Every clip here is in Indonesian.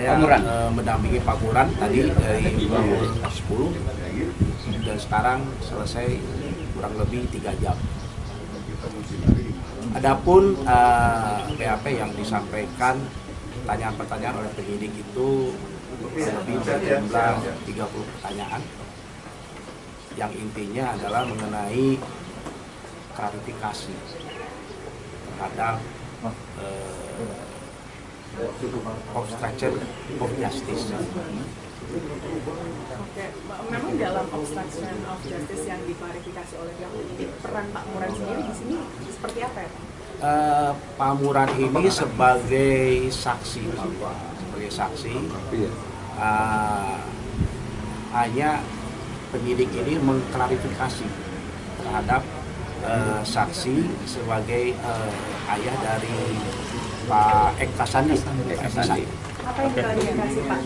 Saya mendampingi Pak Muran tadi dari 10 dan sekarang selesai kurang lebih 3 jam. Adapun BAP yang disampaikan pertanyaan-pertanyaan oleh penyidik itu lebih berjumlah 30 pertanyaan yang intinya adalah mengenai klarifikasi terhadap obstruction of justice. Oke, memang dalam obstruction of justice yang diklarifikasi oleh pihak penyidik, peran Pak Muran sendiri di sini seperti apa ya Pak? Pak Muran ini sebagai saksi, hanya penyidik ini mengklarifikasi terhadap saksi sebagai ayah dari Pak Eka Sandi. Apa yang klarifikasi Pak?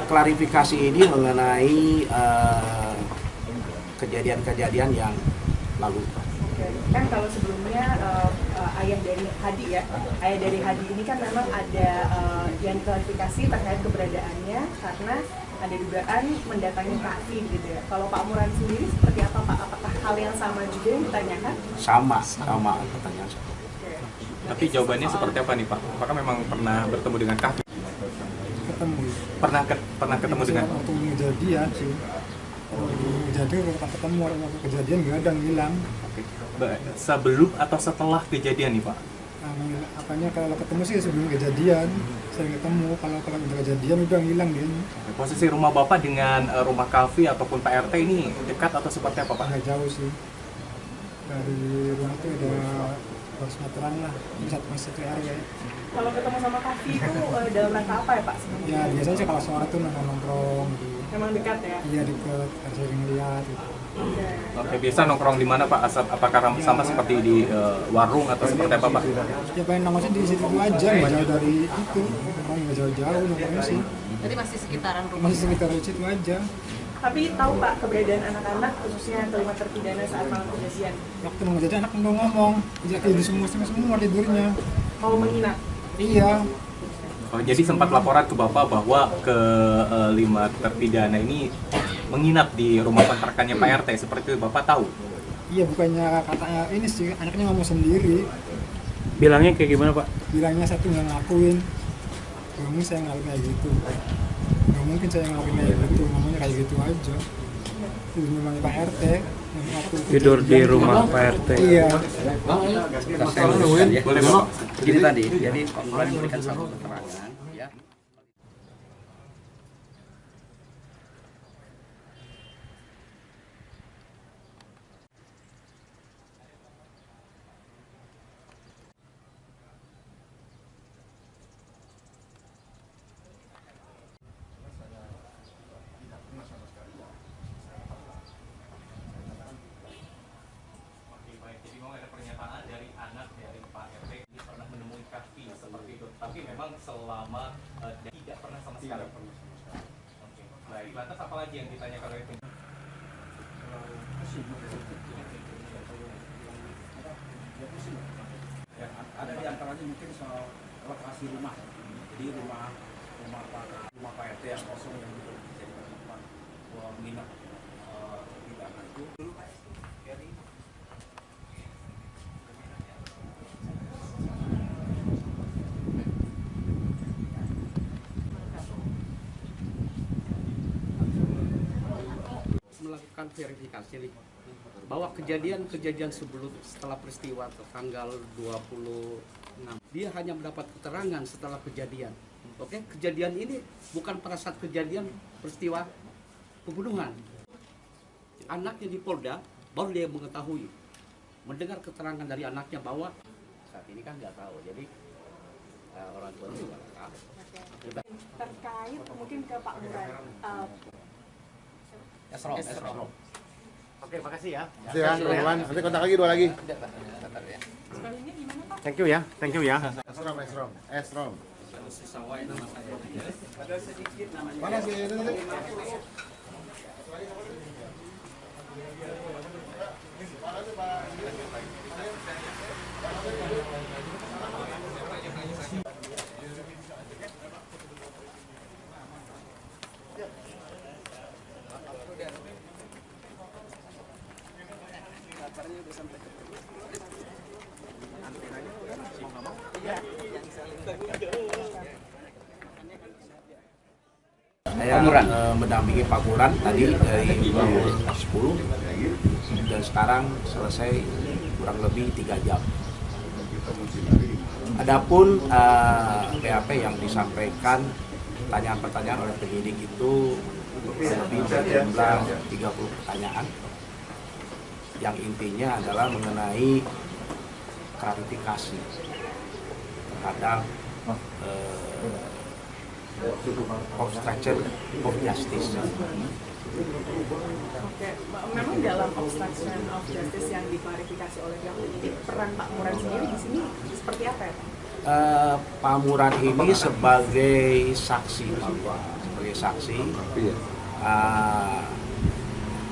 Klarifikasi ini mengenai kejadian-kejadian yang lalu. Kan kalau sebelumnya ayah dari Hadi ya, ayah dari Hadi ini kan memang ada yang klarifikasi terkait keberadaannya karena ada dugaan mendatangi Kafi gitu ya. Kalau Pak Muran sendiri seperti apa Pak? Apakah hal yang sama juga yang ditanyakan? Sama pertanyaan sama. Tapi jawabannya seperti apa nih Pak? Apakah memang pernah bertemu dengan Kafi? Ketemu. Pernah ketemu dengan? Waktu kejadian sih. Kejadian ketemu waktu kejadian nggak ada hilang. Sebelum atau setelah kejadian nih Pak? Apanya kalau ketemu sih sebelum kejadian, sering ketemu. Kalau udah kejadian udah hilang dia. Posisi rumah Bapak dengan rumah Kafi ataupun Pak RT ini dekat atau seperti apa Pak? Nggak jauh sih. Dari rumah itu ada 200 meteran lah, masih satu RW. Kalau ketemu sama Kafi itu dalam rangka apa ya Pak sebenarnya? Ya biasanya sih kalau sore tuh nongkrong gitu. Memang dekat ya? Iya dekat, harus sering lihat gitu. Oke, biasa nongkrong di mana Pak? Apakah sama seperti di warung atau seperti apa Pak? Ya pengen nongkrong di situ aja, nggak jauh dari itu, nggak jauh-jauh nongkrongnya sih. Jadi masih sekitaran rumah? Masih sekitar di situ aja. Tapi tahu Pak keberadaan anak-anak khususnya yang kelima terpidana saat malam kejadian? Waktu mau kejadian anak udah ngomong, ya tidur semua tidurnya. Mau menginap? Iya. Oh, jadi sempat laporan ke Bapak bahwa kelima terpidana ini menginap di rumah kontrakannya Pak RT, seperti itu Bapak tahu? Iya, bukannya katanya ini sih, anaknya ngomong sendiri. Bilangnya kayak gimana Pak? Bilangnya saya tuh nggak ngelakuin. Ngomong saya ngelakuin kayak gitu. Nggak mungkin saya ngelakuin kayak gitu, ngomongnya kayak gitu aja. Itu rumahnya Pak RT. Tidur di rumah Pak RT. Iya. Boleh Bapak? Begini tadi, jadi Pak Muran memberikan satu keterangan, ya. Tapi memang selama tidak pernah sama sekali. Oke. Baik, lantas apa lagi yang ditanyakan oleh penyidik? Ya, ada di antaranya mungkin soal lokasi rumah. Jadi rumah Pak RT yang kosong yang itu jadi tempat menginap terpidana itu. Melakukan verifikasi nih bahwa kejadian setelah peristiwa tanggal 26 dia hanya mendapat keterangan setelah kejadian. Oke, kejadian ini bukan pada saat kejadian peristiwa pembunuhan. Anaknya di Polda baru dia mengetahui, mendengar keterangan dari anaknya bahwa saat ini kan nggak tahu, jadi orang tua juga nggak tahu. Terkait mungkin ke Pak Muran. Esrom. Oke, makasih ya. Makasih ya, teman-teman. Nanti kontak lagi 2 lagi. Sekalinya gimana Pak? Thank you ya. Esrom. Ada sedikit namanya. Mana sih itu tadi? Saya mendampingi Pak Muran tadi dari bangun 10 dan sekarang selesai kurang lebih 3 jam. Adapun BAP yang disampaikan pertanyaan-pertanyaan oleh penyidik itu lebih berjumlah 30 pertanyaan yang intinya adalah mengenai klarifikasi terhadap obstruction of justice. Oke, memang dalam obstruction of justice yang diklarifikasi oleh pihak penyidik, peran Pak Muran sendiri di sini seperti apa ya, Pak? Pak Muran ini sebagai saksi,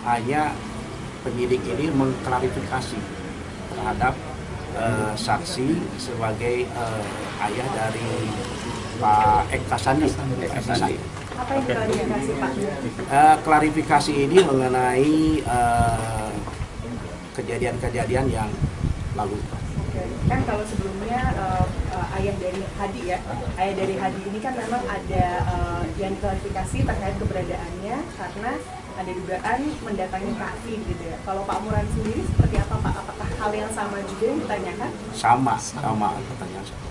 hanya penyidik ini mengklarifikasi terhadap saksi sebagai ayah dari Pak Eka Sandi. Apa yang diklarifikasi, Pak? Klarifikasi ini mengenai kejadian-kejadian yang lalu. Oke. Kan kalau sebelumnya ayah dari Hadi ya, ayah dari Hadi ini kan memang ada yang diklarifikasi terkait keberadaannya karena ada dugaan mendatangi kafe gitu ya. Kalau Pak Muran sendiri seperti apa, Pak? Apakah hal yang sama juga yang ditanyakan? Sama pertanyaan sama.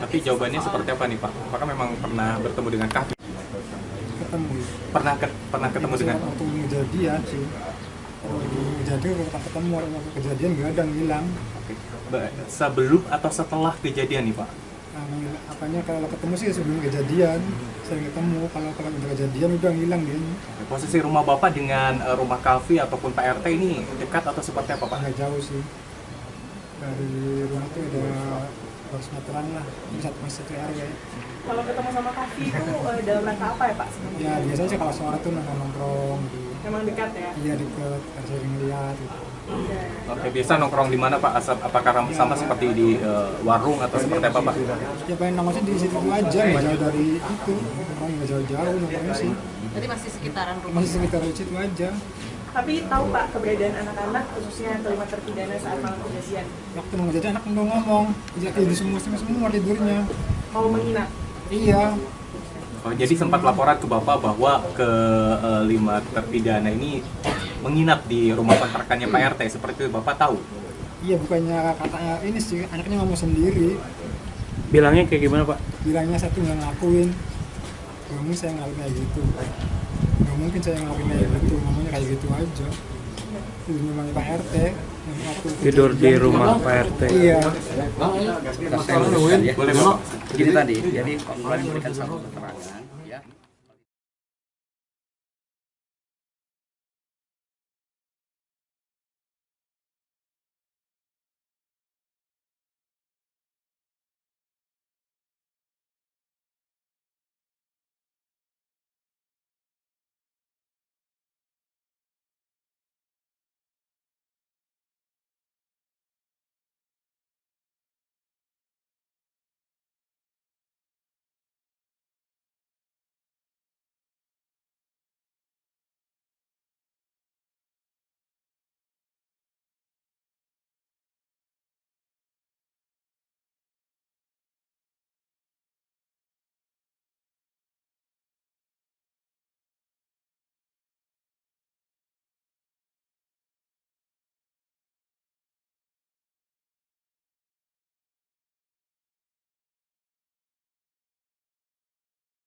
Tapi jawabannya seperti apa nih Pak? Apakah memang pernah bertemu dengan Kahfi? Ketemu. Pernah ketemu dengan waktu kejadian sih. Kejadian ketemu waktu kejadian nggak ada yang hilang. Oke. Sebelum atau setelah kejadian nih Pak? Apanya kalau ketemu sih sebelum kejadian, sering ketemu. Kalau udah kejadian udah ngilang dia. Posisi rumah Bapak dengan rumah Kahfi ataupun Pak RT ini dekat atau seperti apa Pak? Nggak jauh sih. Dari rumah itu ada 200 meteran lah, masih satu area. Kalau ketemu sama Kahfi itu dalam rangka apa ya, Pak? Ya biasanya sih kalau sore tuh nongkrong gitu. Memang dekat ya? Iya dekat, kan sering lihat gitu. Oke, biasa nongkrong di mana Pak? Apakah sama seperti di warung atau seperti apa Pak? Ya pengen nongkrong di situ aja, nggak jauh dari itu. Nongkrong nggak jauh-jauh nongkrongnya sih. Jadi masih sekitaran rumah? Masih sekitar situ aja. Tapi tahu Pak keberadaan anak-anak khususnya kelima terpidana saat malam kejadian? Waktu mau kejadian anak udah ngomong, ya tidur semua tidurnya. Mau menginap? Iya. Oh, jadi sempat laporan ke Bapak bahwa kelima terpidana ini menginap di rumah kontrakannya Pak RT, seperti itu Bapak tahu? Iya, bukannya katanya ini sih, anaknya ngomong sendiri. Bilangnya kayak gimana Pak? Bilangnya satu nggak ngakuin. Ngomong saya ngelakuin kayak gitu. Nggak mungkin saya ngelakuin kayak gitu, ngomongnya kayak gitu aja. Itu namanya Pak RT. Tidur di rumah Pak RT. Iya. Boleh Bapak. Begini tadi, jadi Pak Mulan memberikan satu keterangan ya.